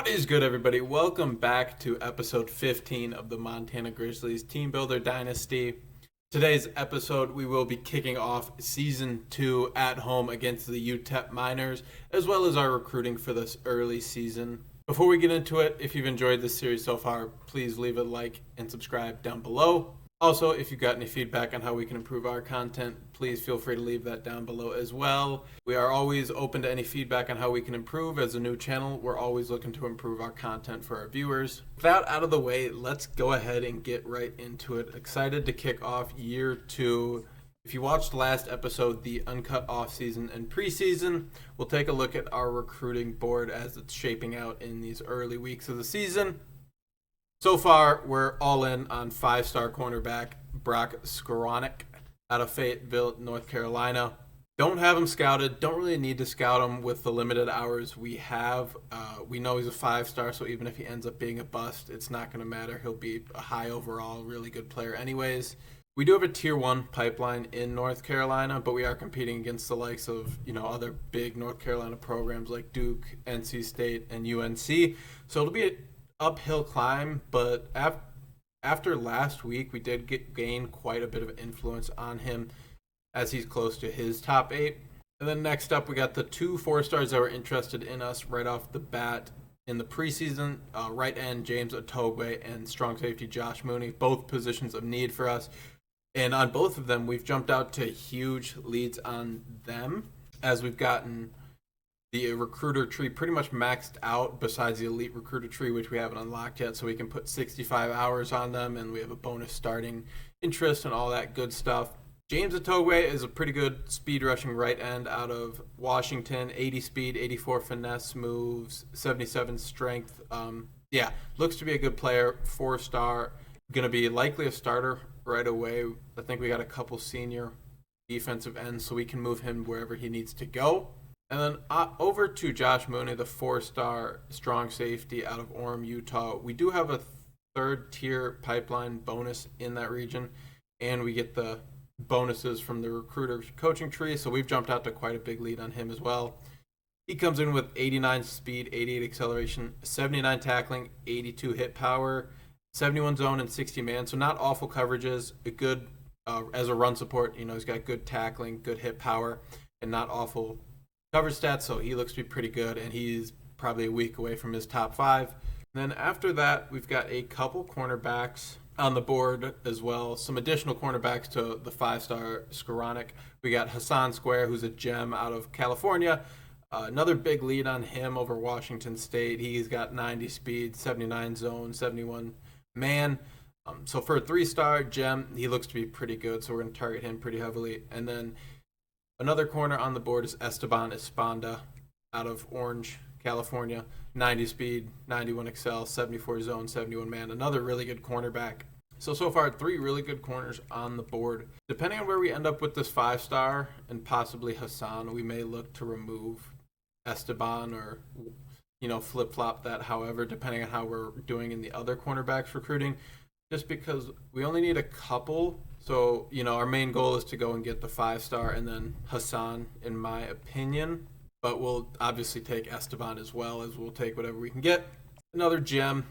What is good, everybody? Welcome back to episode 15 of the Montana Grizzlies Team Builder Dynasty. Today's episode, we will be kicking off Season 2 at home against the UTEP MINERS, as well as our recruiting for this early season. Before we get into it, if you've enjoyed this series so far, please leave a like and subscribe down below. Also, if you've got any feedback on how we can improve our content, please feel free to leave that down below as well. We are always open to any feedback on how we can improve. As a new channel, we're always looking to improve our content for our viewers. With that out of the way, let's go ahead and get right into it. Excited to kick off year 2. If you watched the last episode, the uncut offseason and preseason, we'll take a look at our recruiting board as it's shaping out in these early weeks of the season. So far, we're all in on 5-star cornerback Brock Skowronek out of Fayetteville, North Carolina. Don't have him scouted. Don't really need to scout him with the limited hours we have. We know he's a 5-star, so even if he ends up being a bust, it's not going to matter. He'll be a high overall, really good player anyways. We do have a Tier 1 pipeline in North Carolina, but we are competing against the likes of, other big North Carolina programs like Duke, NC State, and UNC. So it'll be an uphill climb, but after last week, we did gain quite a bit of influence on him as he's close to his top 8. And then next up, we got the 2 4-stars that were interested in us right off the bat in the preseason. Right end, James Otogwe, and strong safety, Josh Mooney, both positions of need for us. And on both of them, we've jumped out to huge leads on them as we've gotten the recruiter tree pretty much maxed out besides the elite recruiter tree, which we haven't unlocked yet. So we can put 65 hours on them, and we have a bonus starting interest and all that good stuff. James Otogwe is a pretty good speed rushing right end out of Washington. 80 speed, 84 finesse moves, 77 strength. Looks to be a good player. 4-star, going to be likely a starter right away. I think we got a couple senior defensive ends, so we can move him wherever he needs to go. And then over to Josh Mooney, the 4-star strong safety out of Orem, Utah. We do have a 3rd-tier pipeline bonus in that region, and we get the bonuses from the recruiter coaching tree, so we've jumped out to quite a big lead on him as well. He comes in with 89 speed, 88 acceleration, 79 tackling, 82 hit power, 71 zone, and 60 man, so not awful coverages. A good, as a run support, he's got good tackling, good hit power, and not awful cover stats, so he looks to be pretty good, and he's probably a week away from his top 5. And then after that, we've got a couple cornerbacks on the board as well. Some additional cornerbacks to the 5-star Skowronek. We got Hassan Square, who's a gem out of California. Another big lead on him over Washington State. He's got 90 speed, 79 zone, 71 man. So for a 3-star gem, he looks to be pretty good, so we're going to target him pretty heavily. And then another corner on the board is Esteban Esponda out of Orange, California. 90 speed, 91 excel, 74 zone, 71 man. Another really good cornerback. So far, 3 really good corners on the board. Depending on where we end up with this 5-star and possibly Hassan, we may look to remove Esteban or, flip-flop that, however, depending on how we're doing in the other cornerbacks recruiting, just because we only need a couple. So, our main goal is to go and get the 5-star and then Hassan, in my opinion. But we'll obviously take Esteban as well, as we'll take whatever we can get. Another gem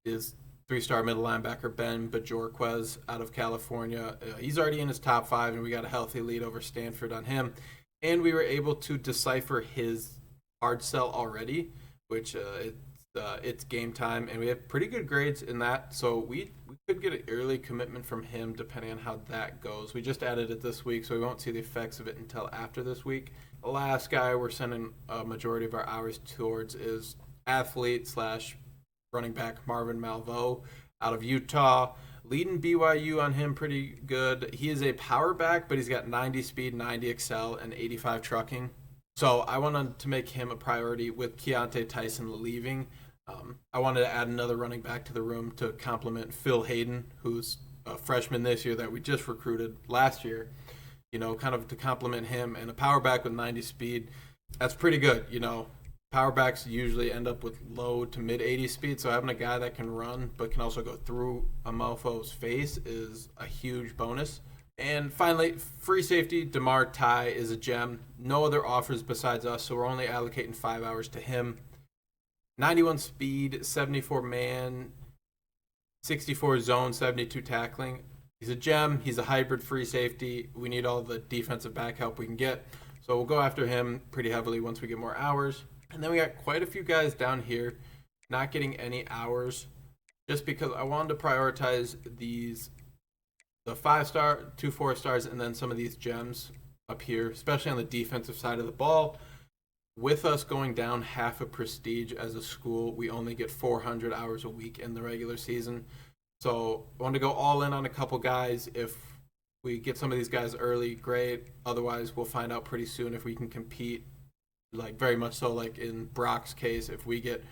is 3-star middle linebacker Ben Bajorquez out of California. He's already in his top 5, and we got a healthy lead over Stanford on him. And we were able to decipher his hard sell already, which it's game time, and we have pretty good grades in that. So we could get an early commitment from him depending on how that goes. We just added it this week, so we won't see the effects of it until after this week. The last guy we're sending a majority of our hours towards is athlete / running back Marvin Malveaux out of Utah. Leading BYU on him pretty good. He is a power back, but he's got 90 speed, 90 excel, and 85 trucking. So I wanted to make him a priority with Keontae Tyson leaving. I wanted to add another running back to the room to complement Phil Hayden, who's a freshman this year that we just recruited last year. Kind of to complement him, and a power back with 90 speed. That's pretty good. Power backs usually end up with low to mid 80 speed, so having a guy that can run but can also go through a mofo's face is a huge bonus. And finally, free safety, DeMar Ty is a gem. No other offers besides us, so we're only allocating 5 hours to him. 91 speed, 74 man, 64 zone, 72 tackling. He's a gem. He's a hybrid free safety. We need all the defensive back help we can get. So we'll go after him pretty heavily once we get more hours. And then we got quite a few guys down here not getting any hours just because I wanted to prioritize the 5-star, 2 4-stars, and then some of these gems up here, especially on the defensive side of the ball. With us going down half a prestige as a school, we only get 400 hours a week in the regular season. So I want to go all in on a couple guys. If we get some of these guys early, great. Otherwise, we'll find out pretty soon if we can compete, like very much so like in Brock's case. If we get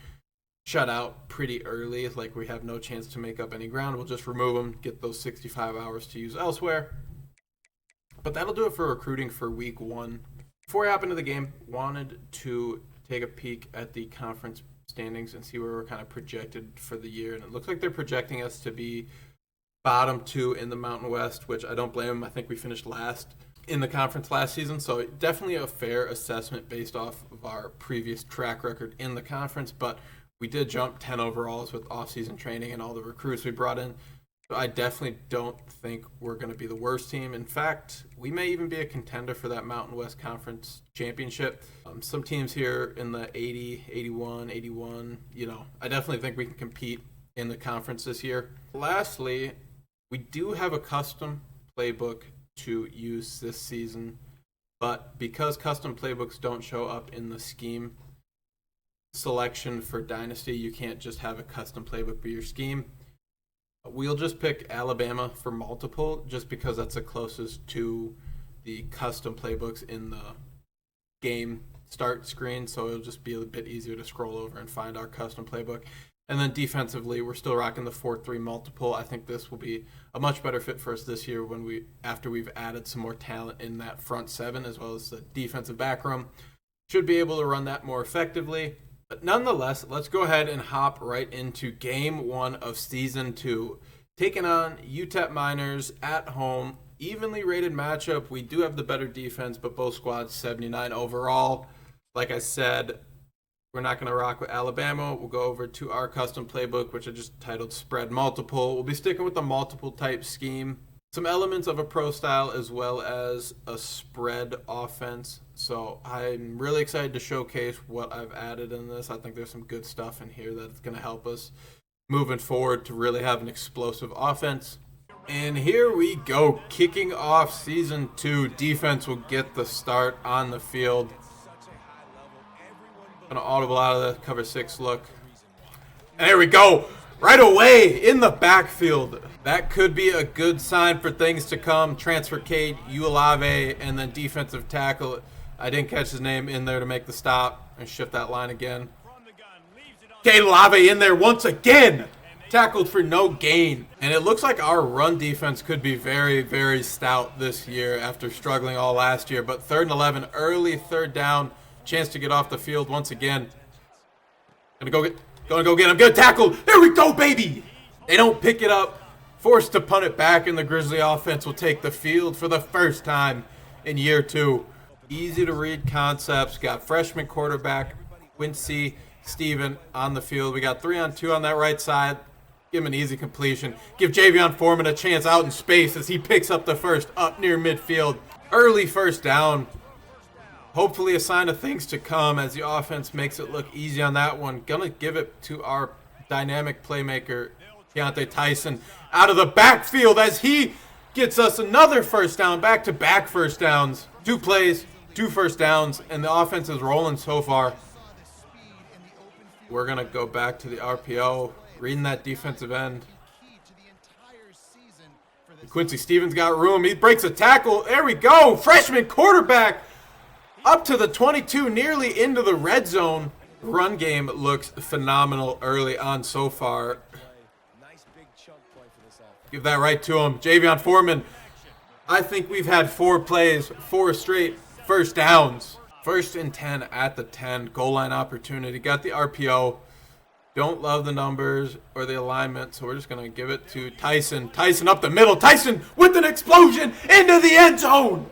shut out pretty early, like we have no chance to make up any ground, we'll just remove them, get those 65 hours to use elsewhere. But that'll do it for recruiting for week 1. Before I hop into the game, wanted to take a peek at the conference standings and see where we're kind of projected for the year. And it looks like they're projecting us to be bottom 2 in the Mountain West, which I don't blame them. I think we finished last in the conference last season. So definitely a fair assessment based off of our previous track record in the conference. But we did jump 10 overalls with off-season training and all the recruits we brought in. So I definitely don't think we're going to be the worst team. In fact, we may even be a contender for that Mountain West Conference championship. Some teams here in the 80, 81, 81, I definitely think we can compete in the conference this year. Lastly, we do have a custom playbook to use this season, but because custom playbooks don't show up in the scheme selection for Dynasty, you can't just have a custom playbook for your scheme. We'll just pick Alabama for multiple just because that's the closest to the custom playbooks in the game start screen, so it'll just be a bit easier to scroll over and find our custom playbook. And then defensively, we're still rocking the 4-3 multiple. I think this will be a much better fit for us this year after we've added some more talent in that front 7 as well as the defensive back room. Should be able to run that more effectively. But nonetheless, let's go ahead and hop right into game 1 of season 2. Taking on UTEP Miners at home. Evenly rated matchup. We do have the better defense, but both squads 79 overall. Like I said, we're not going to rock with Alabama. We'll go over to our custom playbook, which I just titled Spread Multiple. We'll be sticking with the multiple type scheme. Some elements of a pro style as well as a spread offense. So I'm really excited to showcase what I've added in this. I think there's some good stuff in here that's going to help us moving forward to really have an explosive offense. And here we go, kicking off season 2. Defense will get the start on the field. Gonna audible out of the cover 6 look. And there we go. Right away in the backfield. That could be a good sign for things to come. Transfer Cade, Uolave, and then defensive tackle. I didn't catch his name in there to make the stop and shift that line again. Cade Uolave in there once again. Tackled for no gain. And it looks like our run defense could be very, very stout this year after struggling all last year. But 3rd and 11, early 3rd down. Chance to get off the field once again. Gonna go get him. Good tackle. There we go, baby. They don't pick it up. Forced to punt it back, and the Grizzly offense will take the field for the first time in year 2. Easy to read concepts. Got freshman quarterback Quincy Steven on the field. We got 3-on-2 on that right side. Give him an easy completion. Give Javion Foreman a chance out in space as he picks up the first up near midfield. Early 1st down. Hopefully a sign of things to come as the offense makes it look easy on that one. Gonna give it to our dynamic playmaker, Keontae Tyson, out of the backfield as he gets us another 1st down, back-to-back 1st downs. 2 plays, 2 1st downs, and the offense is rolling so far. We're gonna go back to the RPO, reading that defensive end. Quincy Stevens got room. He breaks a tackle. There we go. Freshman quarterback. Up to the 22, nearly into the red zone. Run game looks phenomenal early on so far. Give that right to him. Javion Foreman. I think we've had 4 plays, 4 straight 1st downs. 1st and 10 at the 10. Goal line opportunity. Got the RPO. Don't love the numbers or the alignment, so we're just going to give it to Tyson. Tyson up the middle. Tyson with an explosion into the end zone.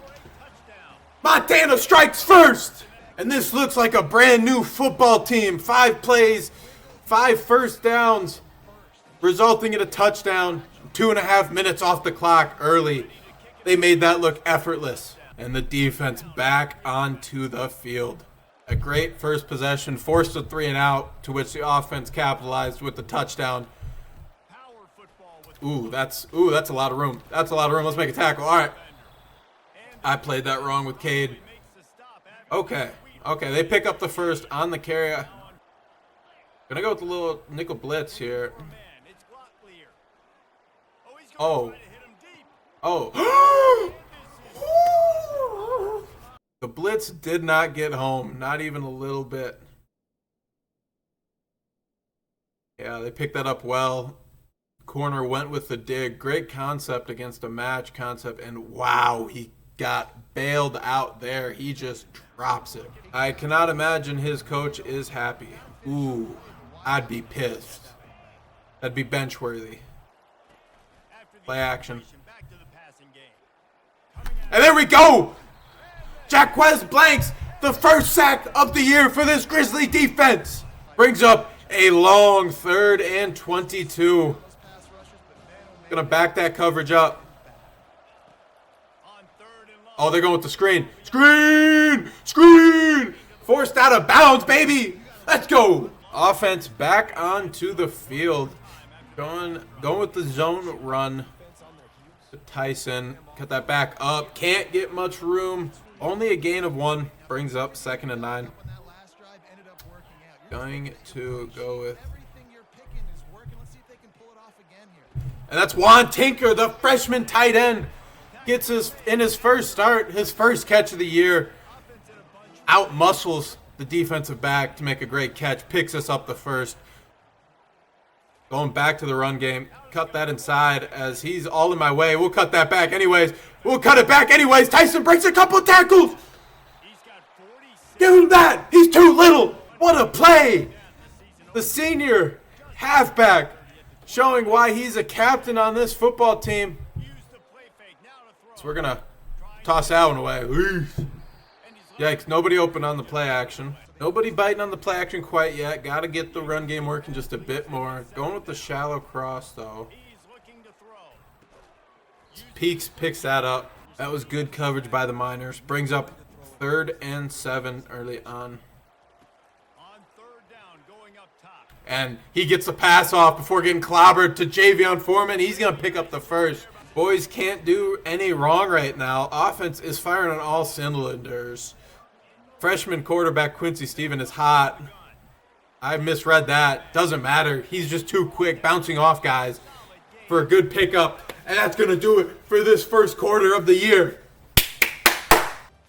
Montana strikes first. And this looks like a brand new football team. 5 plays, 5 first downs, resulting in a touchdown. 2.5 minutes off the clock early. They made that look effortless. And the defense back onto the field. A great first possession, forced a 3 and out, to which the offense capitalized with the touchdown. Ooh, that's a lot of room. That's a lot of room. Let's make a tackle. All right. I played that wrong with Cade. Okay. They pick up the first on the carry. Gonna go with the little nickel blitz here. Oh. The blitz did not get home, not even a little bit. Yeah, they picked that up well. Corner went with the dig. Great concept against a match concept, and wow, he got bailed out there. He just drops it. I cannot imagine his coach is happy. Ooh, I'd be pissed. That'd be bench worthy. Play action. And there we go! Jaquez Blanks, the first sack of the year for this Grizzly defense. Brings up a long 3rd and 22. Gonna back that coverage up. Oh, they're going with the screen. Screen! Forced out of bounds, baby. Let's go. Offense back onto the field. Going with the zone run. Tyson, cut that back up. Can't get much room. Only a gain of 1. Brings up 2nd and 9. Going to go with... And that's Juan Tinker, the freshman tight end. Gets his first start, his first catch of the year. Out muscles the defensive back to make a great catch. Picks us up the first. Going back to the run game. Cut that inside as he's all in my way. We'll cut that back anyways. Tyson breaks a couple tackles. Give him that. He's too little. What a play. The senior halfback showing why he's a captain on this football team. So we're going to toss that one away. Yikes, nobody open on the play action. Nobody biting on the play action quite yet. Got to get the run game working just a bit more. Going with the shallow cross, though. Peaks picks that up. That was good coverage by the Miners. Brings up 3rd and 7 early on. And he gets the pass off before getting clobbered to Javion Foreman. He's going to pick up the first. Boys can't do any wrong right now. Offense is firing on all cylinders. Freshman quarterback Quincy Stephen is hot. I misread that. Doesn't matter. He's just too quick, bouncing off guys for a good pickup. And that's going to do it for this first quarter of the year.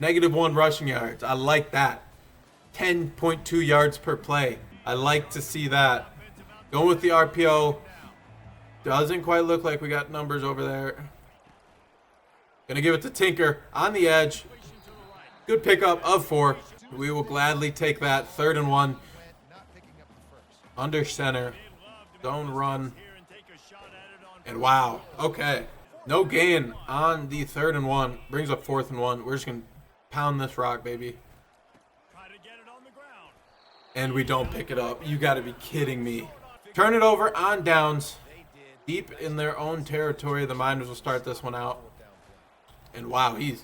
-1 rushing yards. I like that. 10.2 yards per play. I like to see that. Going with the RPO. Doesn't quite look like we got numbers over there. Gonna give it to Tinker on the edge. Good pickup of 4. We will gladly take that. 3rd and 1. Under center. Zone run. And wow. Okay. No gain on the 3rd and 1. Brings up 4th and 1. We're just gonna pound this rock, baby. And we don't pick it up. You gotta be kidding me. Turn it over on downs. Deep in their own territory. The Miners will start this one out. And wow, he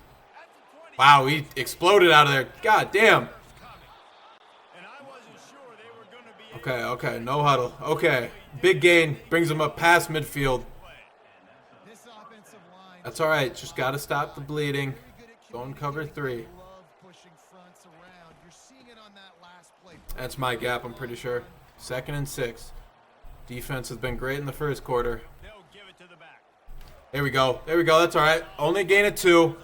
exploded out of there. God damn. Okay, no huddle. Okay, big gain. Brings him up past midfield. That's all right. Just got to stop the bleeding. Go and cover 3. That's my gap, I'm pretty sure. 2nd and 6. Defense has been great in the first quarter. There we go. That's all right. Only gain of 2.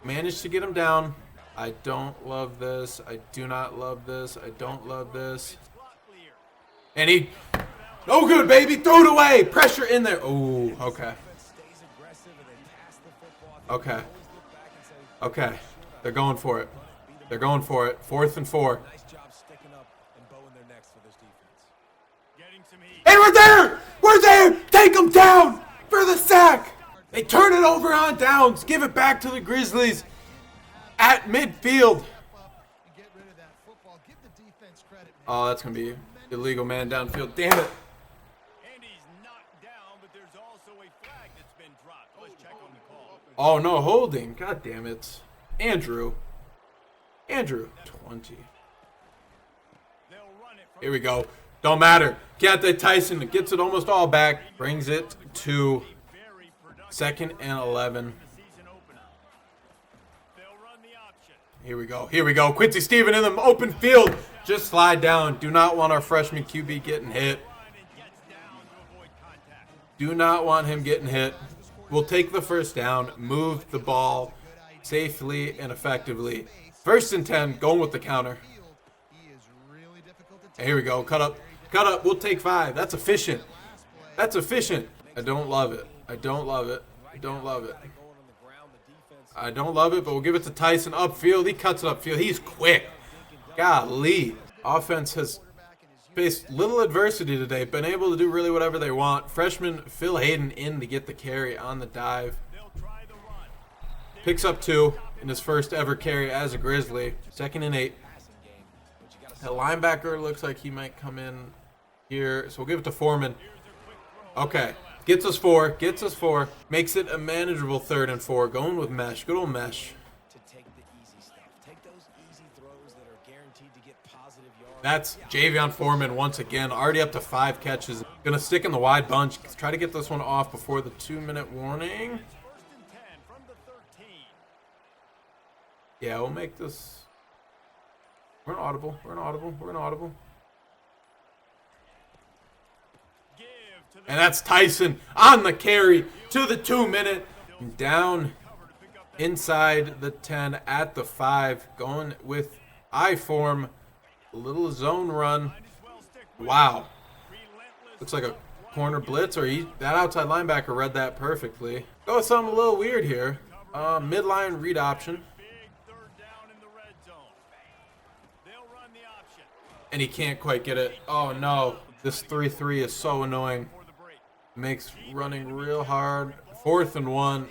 Managed to get him down. I don't love this. I do not love this. I don't love this. And he... Oh, good, baby. Throw it away. Pressure in there. Oh, okay. Okay. They're going for it. 4th and 4. Hey, we're there! Take them down for the sack! They turn it over on downs. Give it back to the Grizzlies at midfield. Oh, that's going to be Illegal man downfield. Damn it. Oh, no, holding. God damn it. Andrew. 20. Here we go. Don't matter. Keontae Tyson gets it almost all back. Brings it to 2nd and 11. Here we go. Quincy Stephen in the open field. Just slide down. Do not want our freshman QB getting hit. Do not want him getting hit. We'll take the first down, move the ball safely and effectively. 1st and 10, going with the counter. Here we go. Cut up. We'll take 5. That's efficient. I don't love it, but we'll give it to Tyson upfield. He cuts it upfield. He's quick. Golly. Offense has faced little adversity today. Been able to do really whatever they want. Freshman Phil Hayden in to get the carry on the dive. Picks up 2 in his first ever carry as a Grizzly. 2nd and 8. That linebacker looks like he might come in here. So we'll give it to Foreman. Okay. Gets us 4. Makes it a manageable 3rd and 4. Going with mesh. Good old mesh. That's Javion Foreman once again. Already up to 5 catches. Going to stick in the wide bunch. Try to get this one off before the 2-minute warning. Yeah, we'll make this. We're an audible. And that's Tyson on the carry to the 2-minute. Down inside the 10 at the 5. Going with I-form. A little zone run. Wow. Looks like a corner blitz, or that outside linebacker read that perfectly. Go with something a little weird here. Midline read option. And he can't quite get it. Oh, no. This 3-3 is so annoying. Makes running real hard. 4th and 1.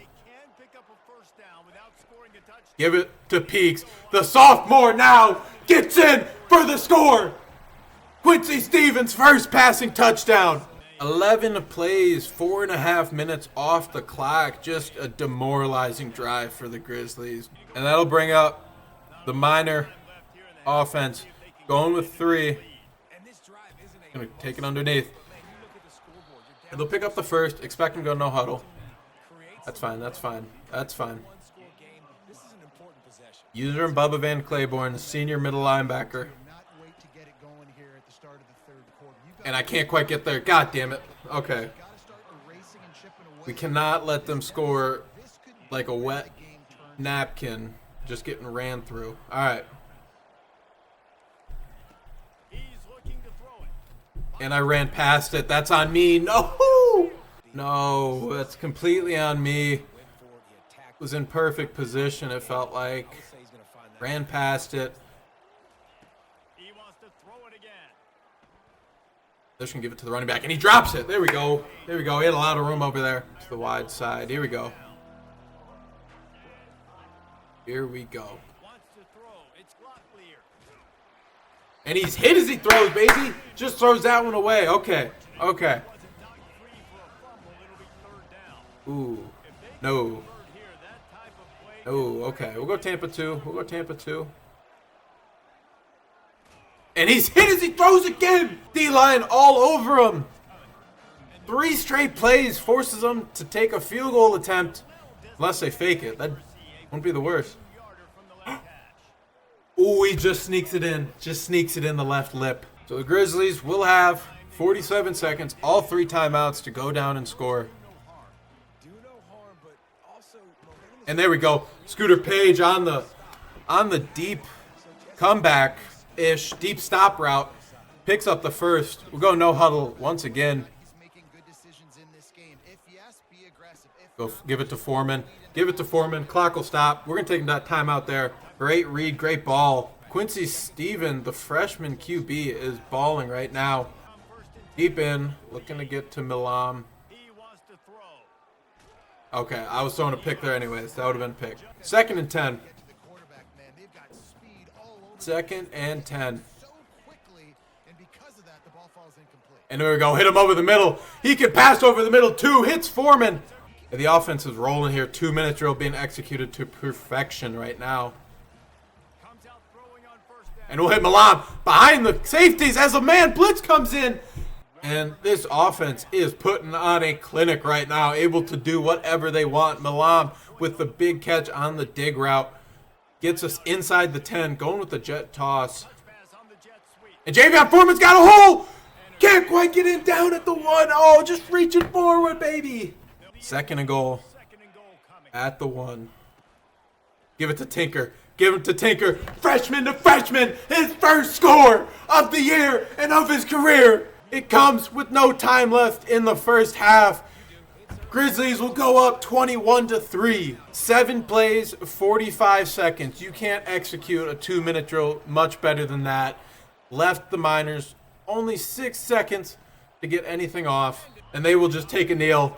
Give it to Peaks. The sophomore now gets in for the score. Quincy Stevens' first passing touchdown. 11 plays, 4.5 minutes off the clock. Just a demoralizing drive for the Grizzlies. And that'll bring up the minor offense. Going with 3. Going to take it underneath. And they'll pick up the first. Expect him to go no huddle. That's fine. User and Bubba Van Claiborne, the senior middle linebacker. And I can't quite get there. God damn it. Okay. We cannot let them score like a wet napkin just getting ran through. All right. And I ran past it. That's on me. No, that's completely on me. Was in perfect position, it felt like. Ran past it. They're just going to give it to the running back, and he drops it. There we go. He had a lot of room over there to the wide side. Here we go. And he's hit as he throws, baby. Just throws that one away. Okay. Ooh. No. Oh, okay. We'll go Tampa 2. And he's hit as he throws again. D-line all over him. 3 straight plays forces them to take a field goal attempt. Unless they fake it. That won't be the worst. Ooh, he just sneaks it in. The left lip. So the Grizzlies will have 47 seconds, all 3 timeouts to go down and score. And there we go. Scooter Page on the deep comeback-ish, deep stop route. Picks up the first. We'll go no huddle once again. Go give it to Foreman. Clock will stop. We're going to take that timeout there. Great read, great ball. Quincy Stephen, the freshman QB, is balling right now. Deep in, looking to get to Milam. Okay, I was throwing a pick there anyways. That would have been picked. 2nd and 10. 2nd and 10. And there we go. Hit him over the middle. He can pass over the middle too. Hits Foreman. And the offense is rolling here. 2-minute drill being executed to perfection right now. And we'll hit Milan behind the safeties as a man blitz comes in. And this offense is putting on a clinic right now, able to do whatever they want. Milan with the big catch on the dig route. Gets us inside the 10, going with the jet toss. And Javion Foreman's got a hole. Can't quite get it down at the 1. Oh, just reaching forward, baby. 2nd and goal at the 1. Give it to Tinker. Give it to Tinker. Freshman to freshman. His first score of the year and of his career. It comes with no time left in the first half. Grizzlies will go up 21-3. 7 plays, 45 seconds. You can't execute a 2-minute drill much better than that. Left the Miners only 6 seconds to get anything off, and they will just take a kneel.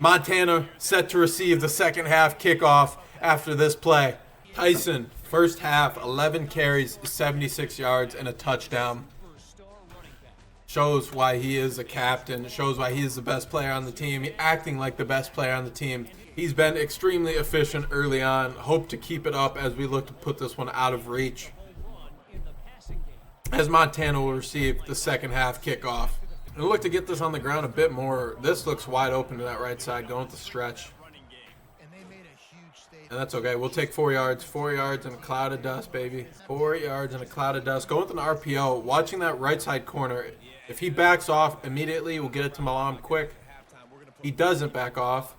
Montana set to receive the second half kickoff after this play. Tyson, first half, 11 carries, 76 yards, and a touchdown. Shows why he is a captain. Shows why he is the best player on the team. Acting like the best player on the team. He's been extremely efficient early on. Hope to keep it up as we look to put this one out of reach. As Montana will receive the second half kickoff. And look to get this on the ground a bit more. This looks wide open to that right side, going with the stretch. And that's okay. We'll take 4 yards. 4 yards and a cloud of dust, baby. 4 yards and a cloud of dust. Going with an RPO. Watching that right side corner. If he backs off immediately, we'll get it to Milan quick. He doesn't back off.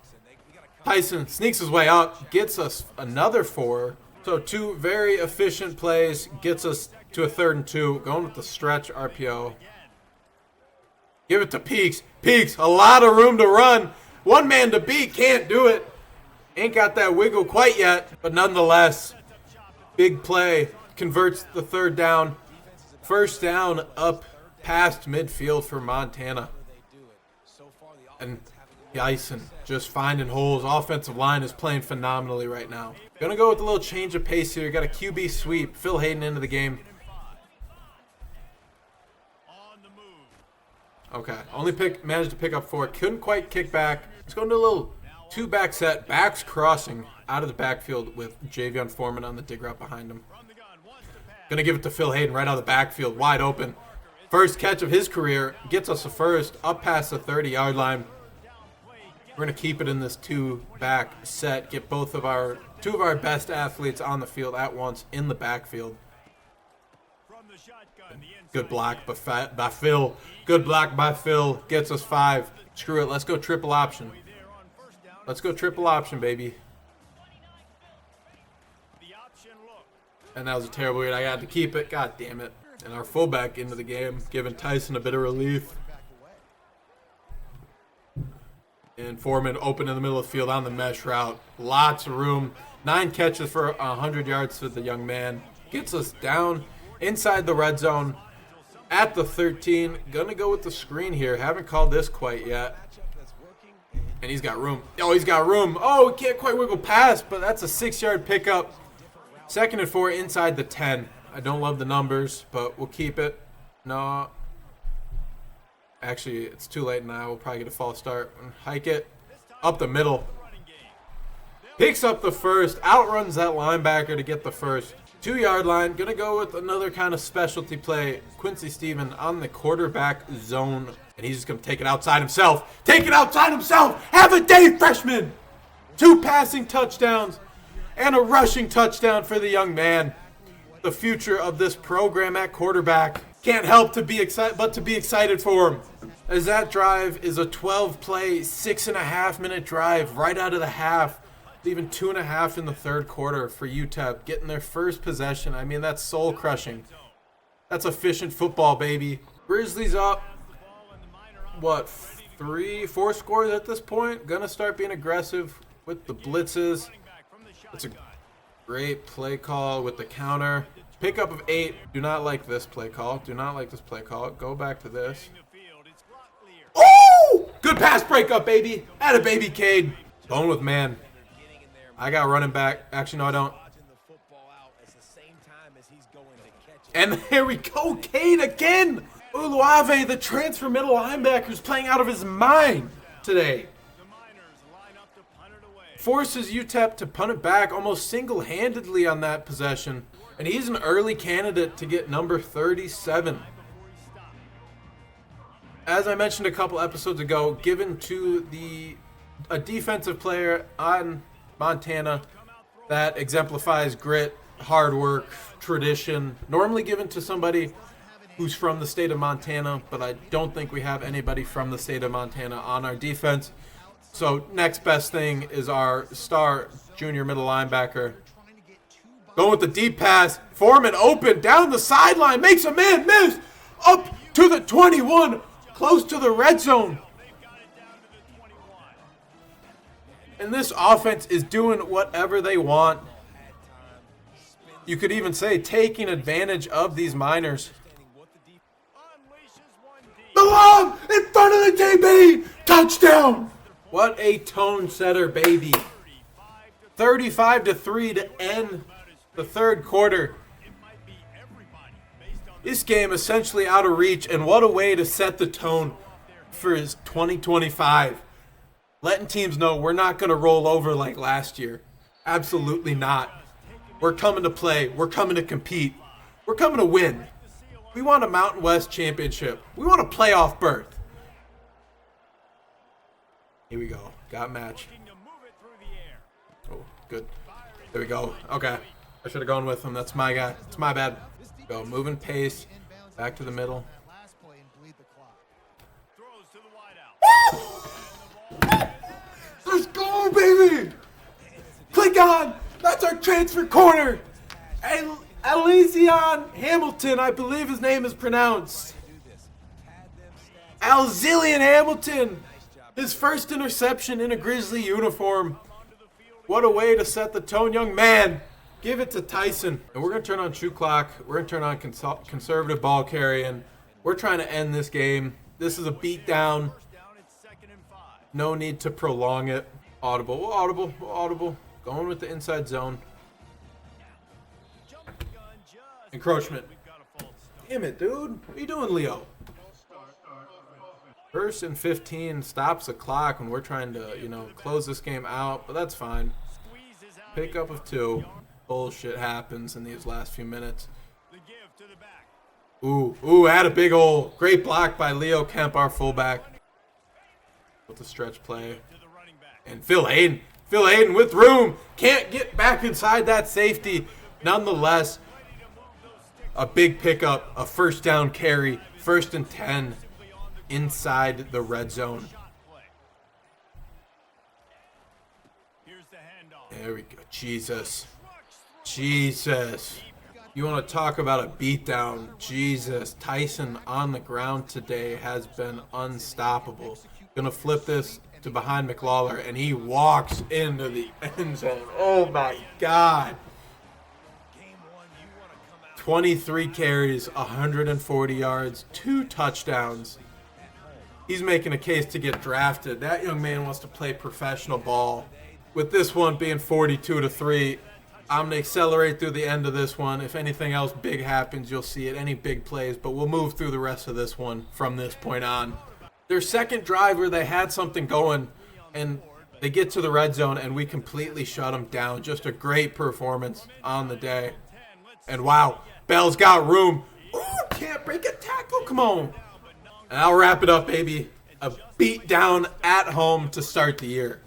Tyson sneaks his way up. Gets us another 4. So 2 very efficient plays. Gets us to a 3rd and 2. Going with the stretch RPO. Give it to Peaks. Peaks, a lot of room to run. One man to beat. Can't do it. Ain't got that wiggle quite yet. But nonetheless, big play. Converts the 3rd down. 1st down up past midfield for Montana. And Tyson just finding holes. Offensive line is playing phenomenally right now. Gonna go with a little change of pace here. Got a QB sweep. Phil Hayden into the game. Okay, only managed to pick up 4. Couldn't quite kick back. Let's go into a little 2-back set. Backs crossing out of the backfield with Javion Foreman on the dig route behind him. Gonna give it to Phil Hayden right out of the backfield, wide open. First catch of his career, gets us a first, up past the 30-yard line. We're gonna keep it in this 2-back set, get two of our best athletes on the field at once in the backfield. Good block by Phil. Good block by Phil. Gets us 5. Screw it. Let's go triple option. Let's go triple option, baby. And that was a terrible read. I got to keep it. God damn it. And our fullback into the game, giving Tyson a bit of relief. And Foreman open in the middle of the field on the mesh route. Lots of room. 9 catches for 100 yards for the young man. Gets us down inside the red zone at the 13. Gonna go with the screen here. Haven't called this quite yet. And he's got room. Oh, he's got room. Oh, he can't quite wiggle past, but that's a 6-yard pickup. 2nd and 4 inside the 10. I don't love the numbers, but we'll keep it. No. Actually, it's too late now. We'll probably get a false start. Hike it up the middle. Picks up the first. Outruns that linebacker to get the first. 2-yard line. Going to go with another kind of specialty play. Quincy Stephen on the quarterback zone. And he's just going to take it outside himself. Take it outside himself. Have a day, freshman. 2 passing touchdowns and a rushing touchdown for the young man. The future of this program at quarterback. Can't help to be excited for him. As that drive is a 12-play, 6.5-minute drive right out of the half. Leaving 2.5 in the 3rd quarter for UTEP. Getting their first possession. I mean, that's soul-crushing. That's efficient football, baby. Grizzlies up, what, 4 scores at this point? Gonna start being aggressive with the blitzes. It's a great play call with the counter. Pickup of 8. Do not like this play call. Do not like this play call. Go back to this. Oh! Good pass breakup, baby. Atta baby Cade. Going with man. I got running back. Actually, no, I don't. And there we go. Cade again. Uluave, the transfer middle linebacker, is playing out of his mind today. Forces UTEP to punt it back almost single-handedly on that possession. And he's an early candidate to get number 37. As I mentioned a couple episodes ago, given to a defensive player on Montana that exemplifies grit, hard work, tradition, normally given to somebody who's from the state of Montana, but I don't think we have anybody from the state of Montana on our defense. So next best thing is our star junior middle linebacker. Going with the deep pass. Foreman open down the sideline. Makes a man miss. Up to the 21. Close to the red zone. And this offense is doing whatever they want. You could even say taking advantage of these minors. The lob in front of the DB. Touchdown. What a tone setter, baby. 35-3 to end the third quarter. This game essentially out of reach, and what a way to set the tone for his 2025. Letting teams know we're not going to roll over like last year. Absolutely not. We're coming to play. We're coming to compete. We're coming to win. We want a Mountain West championship. We want a playoff berth. Here we go. Got match. Oh, good. There we go. Okay. I should have gone with him. That's my guy. It's my bad. Go. Moving pace. Back to the middle. Let's go, baby! Click on! That's our transfer corner! Elysion Hamilton, I believe his name is pronounced. Alzillian Hamilton! His first interception in a Grizzly uniform. What a way to set the tone, young man. Give it to Tyson. And we're going to turn on shoot clock. We're going to turn on conservative ball carrying. We're trying to end this game. This is a beatdown. No need to prolong it. Audible, audible, audible. Going with the inside zone. Encroachment. Damn it, dude. What are you doing, Leo? First and 15 stops the clock when we're trying to, close this game out, but that's fine. Pickup of 2. Bullshit happens in these last few minutes. Ooh, had a big hole. Great block by Leo Kemp, our fullback. With the stretch play. And Phil Hayden with room. Can't get back inside that safety. Nonetheless, a big pickup, a first down carry, 1st and 10 inside the red zone. There we go. Jesus. You want to talk about a beatdown? Jesus. Tyson on the ground today has been unstoppable. Gonna flip this to behind McLawler, and he walks into the end zone. Oh my God. 23 carries, 140 yards, 2 touchdowns. He's making a case to get drafted. That young man wants to play professional ball. With this one being 42-3, I'm going to accelerate through the end of this one. If anything else big happens, you'll see it. Any big plays, but we'll move through the rest of this one from this point on. Their second drive where they had something going, and they get to the red zone, and we completely shut them down. Just a great performance on the day. And wow, Bell's got room. Ooh, can't break a tackle. Come on. And I'll wrap it up, baby. A beat down at home to start the year.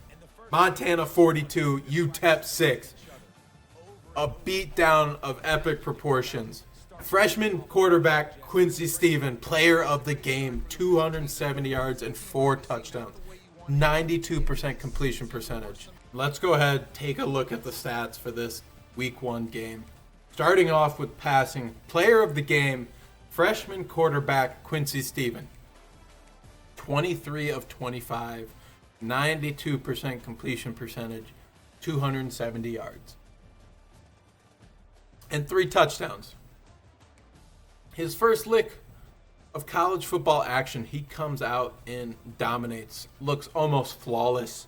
Montana 42, UTEP 6. A beat down of epic proportions. Freshman quarterback Quincy Stephen, player of the game, 270 yards and 4 touchdowns. 92% completion percentage. Let's go ahead, take a look at the stats for this week 1 game. Starting off with passing, player of the game, freshman quarterback Quincy Stephen. 23 of 25, 92% completion percentage, 270 yards. And 3 touchdowns. His first lick of college football action, he comes out and dominates. Looks almost flawless.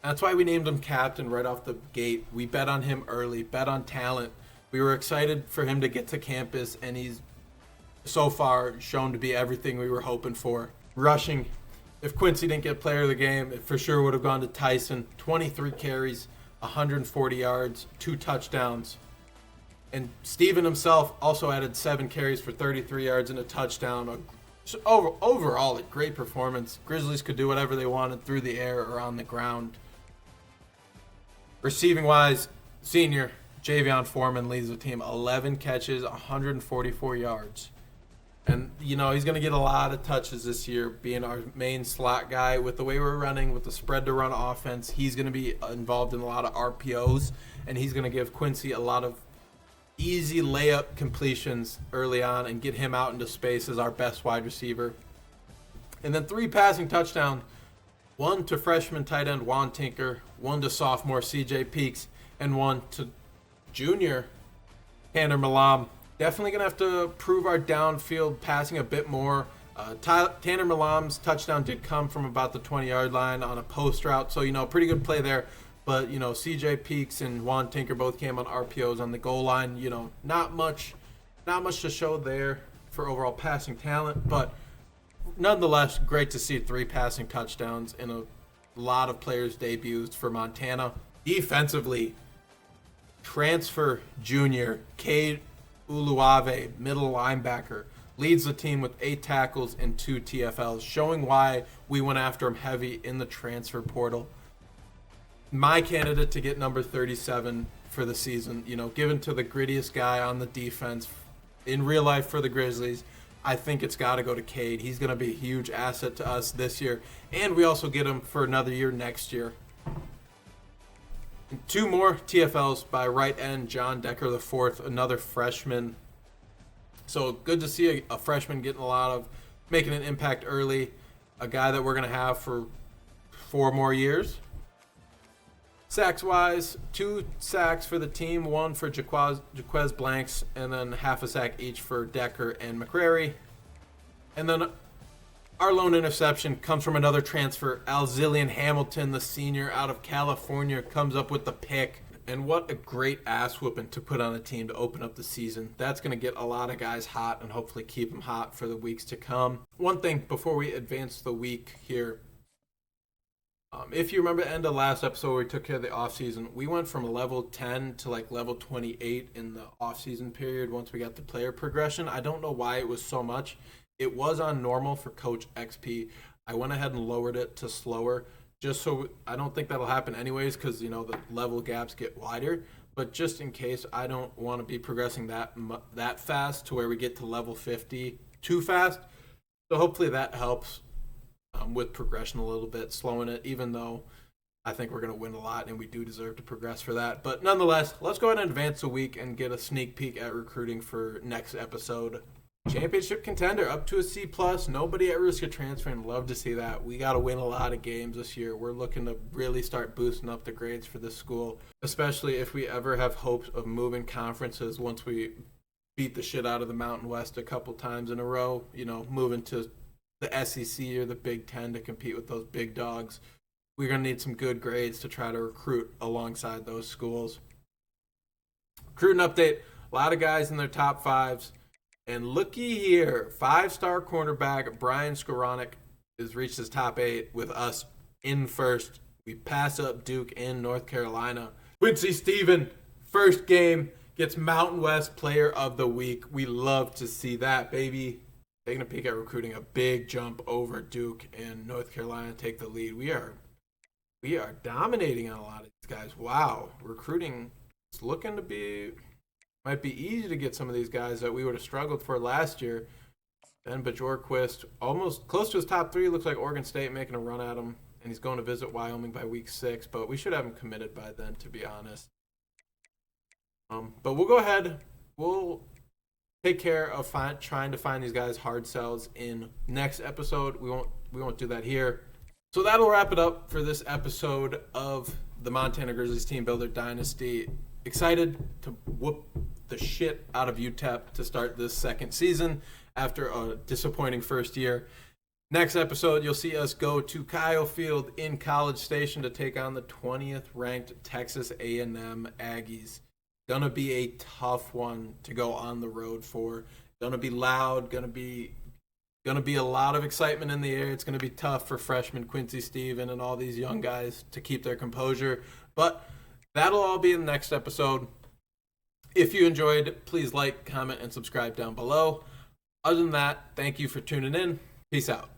That's why we named him captain right off the gate. We bet on him early, bet on talent. We were excited for him to get to campus, and he's so far shown to be everything we were hoping for. Rushing, if Quincy didn't get player of the game, it for sure would have gone to Tyson. 23 carries, 140 yards, 2 touchdowns. And Steven himself also added 7 carries for 33 yards and a touchdown. Overall, a great performance. Grizzlies could do whatever they wanted through the air or on the ground. Receiving-wise, senior Javion Foreman leads the team. 11 catches, 144 yards. And, he's going to get a lot of touches this year, being our main slot guy. With the way we're running, with the spread-to-run offense, he's going to be involved in a lot of RPOs, and he's going to give Quincy a lot of easy layup completions early on and get him out into space as our best wide receiver. And then 3 passing touchdowns, 1 to freshman tight end Juan Tinker, 1 to sophomore CJ Peaks, and 1 to junior Tanner Malam. Definitely going to have to prove our downfield passing a bit more. Tanner Malam's touchdown did come from about the 20-yard line on a post route, so, pretty good play there. But, CJ Peaks and Juan Tinker both came on RPOs on the goal line. Not much to show there for overall passing talent, but nonetheless, great to see 3 passing touchdowns in a lot of players' debuts for Montana. Defensively, transfer junior Cade Uluave, middle linebacker, leads the team with 8 tackles and 2 TFLs, showing why we went after him heavy in the transfer portal. My candidate to get number 37 for the season, given to the grittiest guy on the defense in real life for the Grizzlies, I think it's got to go to Cade. He's going to be a huge asset to us this year, and we also get him for another year next year. 2 more TFLs by right end John Decker IV, another freshman. So good to see a freshman making an impact early, a guy that we're going to have for 4 more years. Sacks-wise, 2 sacks for the team, 1 for Jaquez Blanks, and then half a sack each for Decker and McCrary. And then our lone interception comes from another transfer. Alzillian Hamilton, the senior out of California, comes up with the pick. And what a great ass whooping to put on a team to open up the season. That's going to get a lot of guys hot and hopefully keep them hot for the weeks to come. One thing before we advance the week here. If you remember the end of last episode where we took care of the offseason, we went from level 10 to level 28 in the offseason period once we got the player progression. I don't know why it was so much. It was on normal for Coach XP. I went ahead and lowered it to slower just so I don't think that'll happen anyways because, the level gaps get wider. But just in case, I don't want to be progressing that fast to where we get to level 50 too fast. So hopefully that helps. With progression a little bit, slowing it, even though I think we're going to win a lot and we do deserve to progress for that. But nonetheless, let's go ahead and advance a week and get a sneak peek at recruiting for next episode. Championship contender up to a C+, nobody at risk of transferring. Love to see that. We got to win a lot of games this year. We're looking to really start boosting up the grades for this school, especially if we ever have hopes of moving conferences once we beat the shit out of the Mountain West a couple times in a row, moving to the SEC or the Big Ten to compete with those big dogs. We're going to need some good grades to try to recruit alongside those schools. Recruiting update, a lot of guys in their top 5s. And looky here, 5-star cornerback Brian Skoranek has reached his top 8 with us in first. We pass up Duke in North Carolina. Quincy Steven, first game, gets Mountain West Player of the Week. We love to see that, baby. Taking a peek at recruiting, a big jump over Duke and North Carolina take the lead. We are dominating on a lot of these guys. Wow, recruiting is looking to might be easy to get some of these guys that we would have struggled for last year. Ben Bajorquist, almost close to his top 3. Looks like Oregon State making a run at him, and he's going to visit Wyoming by week 6. But we should have him committed by then, to be honest. But we'll go ahead. We'll take care of trying to find these guys hard sells in next episode. We won't do that here. So that'll wrap it up for this episode of the Montana Grizzlies Team Builder Dynasty. Excited to whoop the shit out of UTEP to start this second season after a disappointing first year. Next episode, you'll see us go to Kyle Field in College Station to take on the 20th ranked Texas A&M Aggies. Gonna be a tough one to go on the road for. Going to be loud, going to be a lot of excitement in the air. It's going to be tough for freshman Quincy Steven and all these young guys to keep their composure. But that'll all be in the next episode. If you enjoyed, please like, comment, and subscribe down below. Other than that, thank you for tuning in. Peace out.